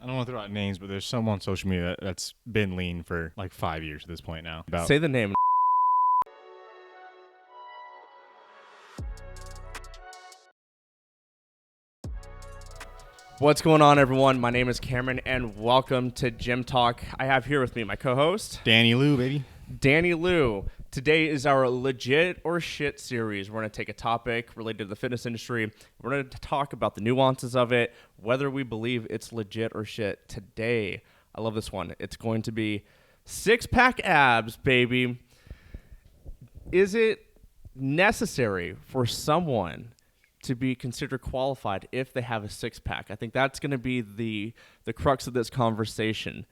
don't want to throw out names, but there's someone on social media that's been lean for like 5 years at this point now. Say the name. What's going on, everyone? My name is Cameron, and welcome to Gym Talk. I have here with me my co-host, Danny Lou, baby. Danny Lou. Today is our legit or shit series. We're going to take a topic related to the fitness industry. We're going to talk about the nuances of it, whether we believe it's legit or shit. Today, I love this one. It's going to be six-pack abs, baby. Is it necessary for someone to be considered qualified if they have a six-pack? I think that's going to be the crux of this conversation.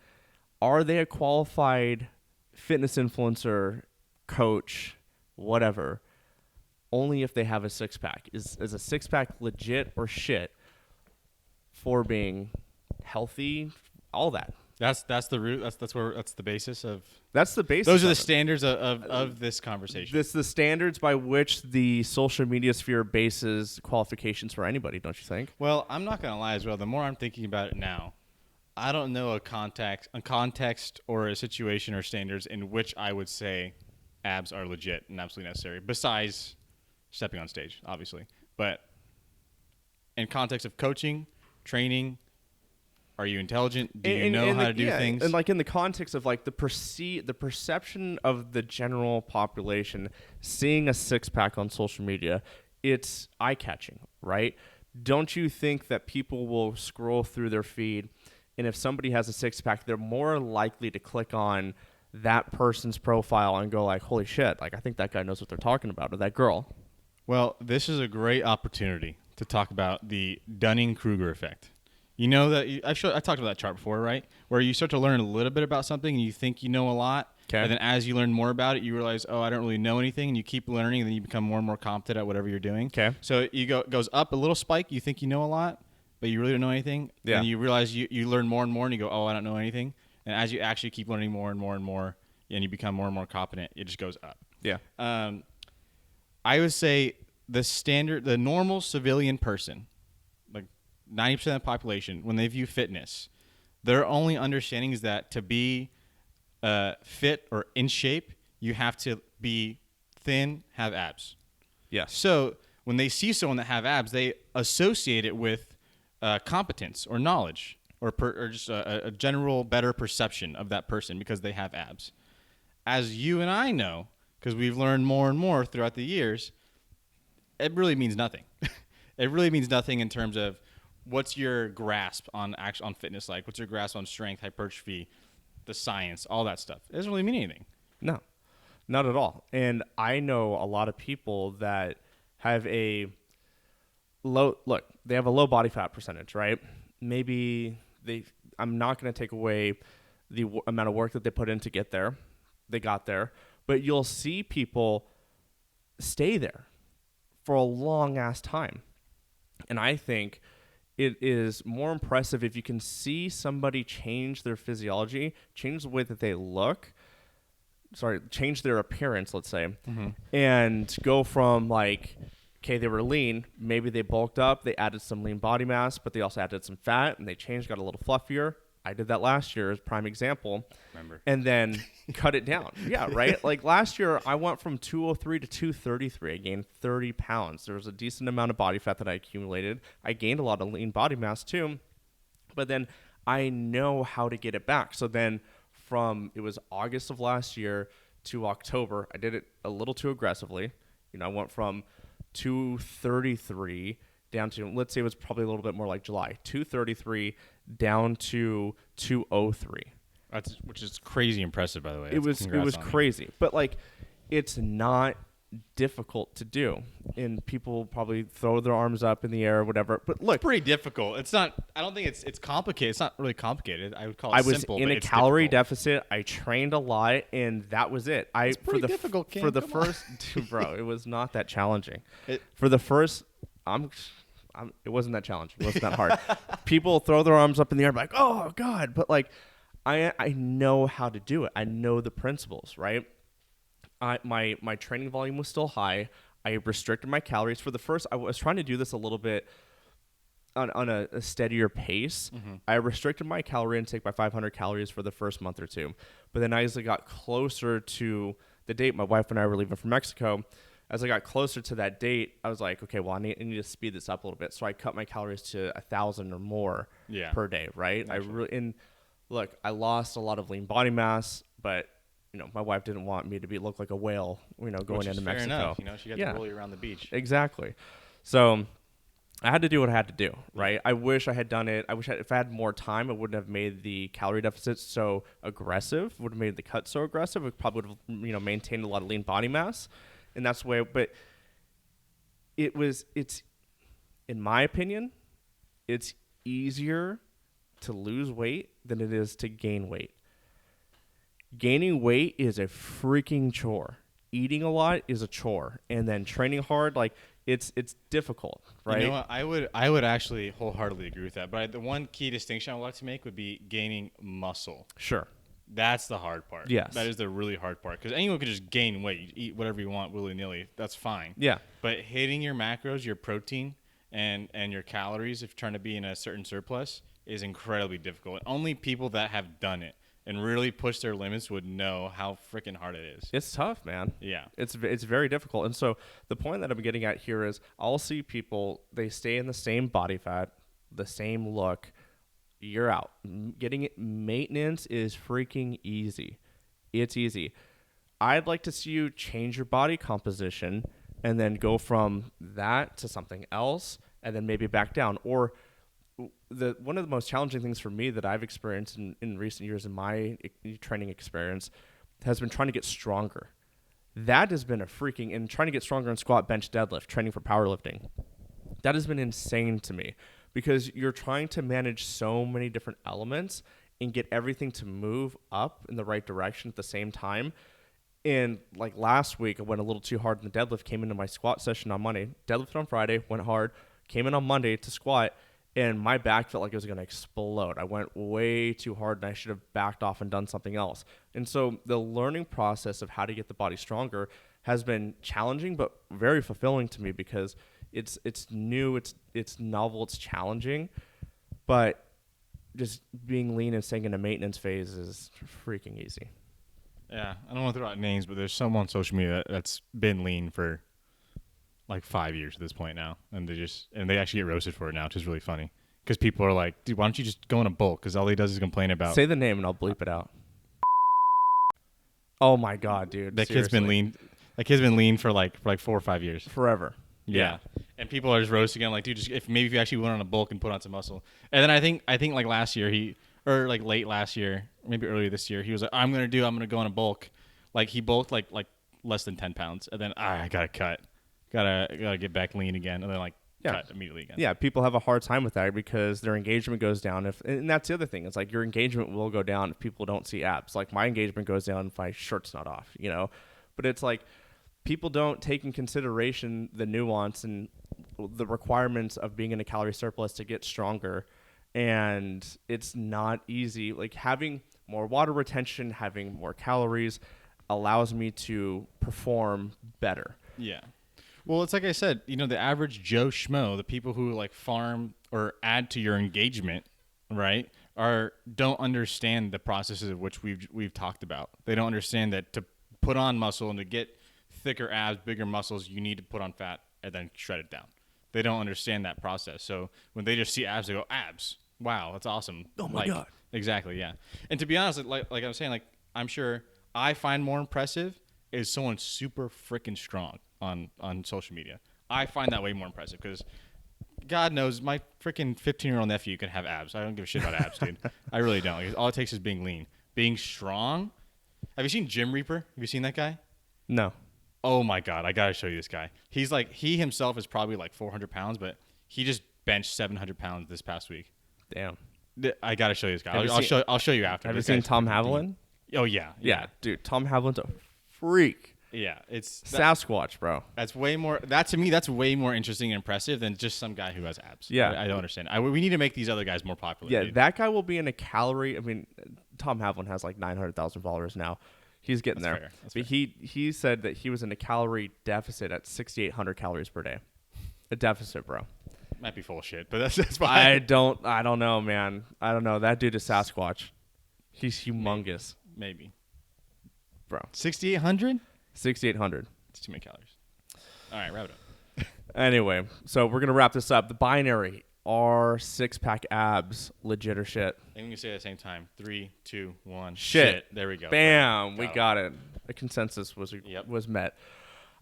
Are they a qualified fitness influencer, coach, whatever, only if they have a six-pack? Is a six-pack legit or shit for being healthy? All that. That's the root. That's the basis of. That's the basis. Those are the standards of this conversation. This the standards by which the social media sphere bases qualifications for anybody, don't you think? Well, I'm not gonna lie as well. The more I'm thinking about it now, I don't know a context or a situation or standards in which I would say abs are legit and absolutely necessary, besides stepping on stage, obviously. But in context of coaching, training, are you intelligent? Do you know how to do things? And like in the context of like the perception of the general population seeing a six-pack on social media, it's eye-catching, right? Don't you think that people will scroll through their feed, and if somebody has a six-pack, they're more likely to click on that person's profile and go like, holy shit, like I think that guy knows what they're talking about, or that girl. Well, this is a great opportunity to talk about the Dunning-Kruger effect. You know that I talked about that chart before, right? Where you start to learn a little bit about something and you think you know a lot. Okay. And then as you learn more about it, you realize, oh, I don't really know anything. And you keep learning, and then you become more and more competent at whatever you're doing. Okay. So it goes up a little spike. You think you know a lot, but you really don't know anything. Yeah. And you realize you learn more and more, and you go, oh, I don't know anything. And as you actually keep learning more and more and more, and you become more and more competent, it just goes up. Yeah. I would say the normal civilian person, 90% of the population, when they view fitness, their only understanding is that to be fit or in shape, you have to be thin, have abs. Yes. So when they see someone that have abs, they associate it with competence or knowledge or just a general better perception of that person because they have abs. As you and I know, because we've learned more and more throughout the years, it really means nothing. It really means nothing in terms of what's your grasp on fitness like? What's your grasp on strength, hypertrophy, the science, all that stuff? It doesn't really mean anything. No, not at all. And I know a lot of people that have a low body fat percentage, right? Maybe I'm not going to take away the amount of work that they put in to get there. They got there. But you'll see people stay there for a long ass time. And I think it is more impressive if you can see somebody change their physiology, change the way that they look, change their appearance, let's say, and go from like, okay, they were lean, maybe they bulked up, they added some lean body mass, but they also added some fat, and they changed, got a little fluffier. I did that last year as prime example. Remember. And then cut it down. Yeah, right? Like last year, I went from 203 to 233. I gained 30 pounds. There was a decent amount of body fat that I accumulated. I gained a lot of lean body mass too. But then I know how to get it back. So then it was August of last year to October, I did it a little too aggressively. I went from 233 down to, let's say it was probably a little bit more like July, 233 down to 203. Which is crazy impressive, by the way. It was crazy. But like, it's not difficult to do. And people probably throw their arms up in the air or whatever. But look, it's pretty difficult. It's not. I don't think it's complicated. It's not really complicated. I would call it simple. I was in a calorie deficit. I trained a lot, and that was it. It's pretty difficult, Cam. For the first, bro, it was not that challenging. For the first, it wasn't that challenging. It wasn't that hard. People throw their arms up in the air like, oh, God. But, like, I know how to do it. I know the principles, right? My training volume was still high. I restricted my calories. For the first, I was trying to do this a little bit on a steadier pace. I restricted my calorie intake by 500 calories for the first month or two. But then as I got closer to the date, my wife and I were leaving for Mexico. As I got closer to that date, I was like, okay, well, I need to speed this up a little bit. So I cut my calories to 1,000 or more per day, right? Look, I lost a lot of lean body mass, but my wife didn't want me to look like a whale, going into Mexico. Enough. She got to roll you around the beach. Exactly. So I had to do what I had to do, right? I wish I had done it. If I had more time, I wouldn't have made the calorie deficit so aggressive. Would have made the cut so aggressive. It probably would have, maintained a lot of lean body mass, and that's the way. But it's, in my opinion, it's easier to lose weight than it is to gain weight. Gaining weight is a freaking chore. Eating a lot is a chore, and then training hard, it's difficult, right? You know what? I would actually wholeheartedly agree with that. But the one key distinction I would like to make would be gaining muscle. Sure. That's the hard part. Yes. That is the really hard part. Because anyone can just gain weight. You eat whatever you want willy-nilly. That's fine. Yeah. But hitting your macros, your protein, and your calories, if you're trying to be in a certain surplus, is incredibly difficult. And only people that have done it and really pushed their limits would know how freaking hard it is. It's tough, man. Yeah. It's very difficult. And so the point that I'm getting at here is I'll see people, they stay in the same body fat, the same look, you're out. Getting it maintenance is freaking easy. It's easy. I'd like to see you change your body composition and then go from that to something else and then maybe back down. Or one of the most challenging things for me that I've experienced in recent years in my training experience has been trying to get stronger. That has been and trying to get stronger in squat, bench, deadlift, training for powerlifting. That has been insane to me because you're trying to manage so many different elements and get everything to move up in the right direction at the same time. And like last week, I went a little too hard in the deadlift, came into my squat session on Monday, deadlifted on Friday, went hard, came in on Monday to squat, and my back felt like it was going to explode. I went way too hard, and I should have backed off and done something else. And so the learning process of how to get the body stronger has been challenging, but very fulfilling to me because it's new, it's novel, it's challenging. But just being lean and staying in a maintenance phase is freaking easy. Yeah, I don't want to throw out names, but there's someone on social media that's been lean for like 5 years at this point now, and they actually get roasted for it now, which is really funny because people are like, "Dude, why don't you just go in a bulk?" Because all he does is complain about. Say the name and I'll bleep it out. Oh my god, dude! That kid's been lean. That kid's been lean for like 4 or 5 years. Forever. Yeah. And people are just roasting him like, dude, if you actually went on a bulk and put on some muscle. And then I think like last year late last year, maybe earlier this year, he was like, I'm gonna go on a bulk. Like he bulked like less than 10 pounds, and then I gotta cut. Gotta get back lean again, and then cut immediately again. Yeah, people have a hard time with that because their engagement goes down. And that's the other thing. It's like your engagement will go down if people don't see abs. Like my engagement goes down if my shirt's not off, But it's like people don't take in consideration the nuance and the requirements of being in a calorie surplus to get stronger. And it's not easy. Like having more water retention, having more calories allows me to perform better. Yeah. Well, it's like I said, the average Joe Schmo, the people who like farm or add to your engagement, right, don't understand the processes of which we've talked about. They don't understand that to put on muscle and to get thicker abs, bigger muscles, you need to put on fat and then shred it down. They don't understand that process. So when they just see abs, they go, abs. Wow, that's awesome. Oh my God. Exactly, yeah. And to be honest, like I was saying, I'm sure I find more impressive is someone super freaking strong on social media. I find that way more impressive because God knows my freaking 15-year-old nephew can have abs. I don't give a shit about abs, dude. I really don't. Like, all it takes is being lean. Being strong. Have you seen Jim Reaper? Have you seen that guy? No. Oh my God, I gotta show you this guy. He himself is probably like 400 pounds, but he just benched 700 pounds this past week. Damn. I gotta show you this guy. I'll show you after. Have you seen Tom Haviland? Oh yeah. Dude, Tom Haviland's a freak. Yeah, it's Sasquatch, bro. That's way more. That to me, that's way more interesting and impressive than just some guy who has abs. Yeah, I don't understand. We need to make these other guys more popular. Yeah, dude. that guy will be in a calorie. I mean, Tom Haviland has like 900,000 followers now. He's getting that's there. Fair. But he said that he was in a calorie deficit at 6,800 calories per day. A deficit, bro. Might be full of shit, but that's fine. I don't know, man. I don't know. That dude is Sasquatch. He's humongous. Maybe. Bro. 6,800? 6,800. It's too many calories. All right, wrap it up. Anyway, so we're going to wrap this up. The binary, are six-pack abs legit or shit? I think we can say it at the same time. 3, 2, 1. Shit. There we go. Bam. We got it. A consensus was met.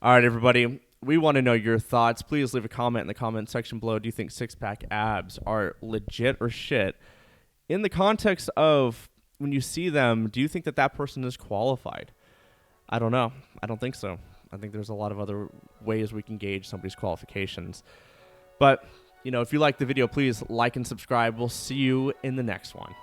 All right, everybody. We want to know your thoughts. Please leave a comment in the comment section below. Do you think six-pack abs are legit or shit? In the context of when you see them, do you think that that person is qualified? I don't know. I don't think so. I think there's a lot of other ways we can gauge somebody's qualifications. But, if you like the video, please like and subscribe. We'll see you in the next one.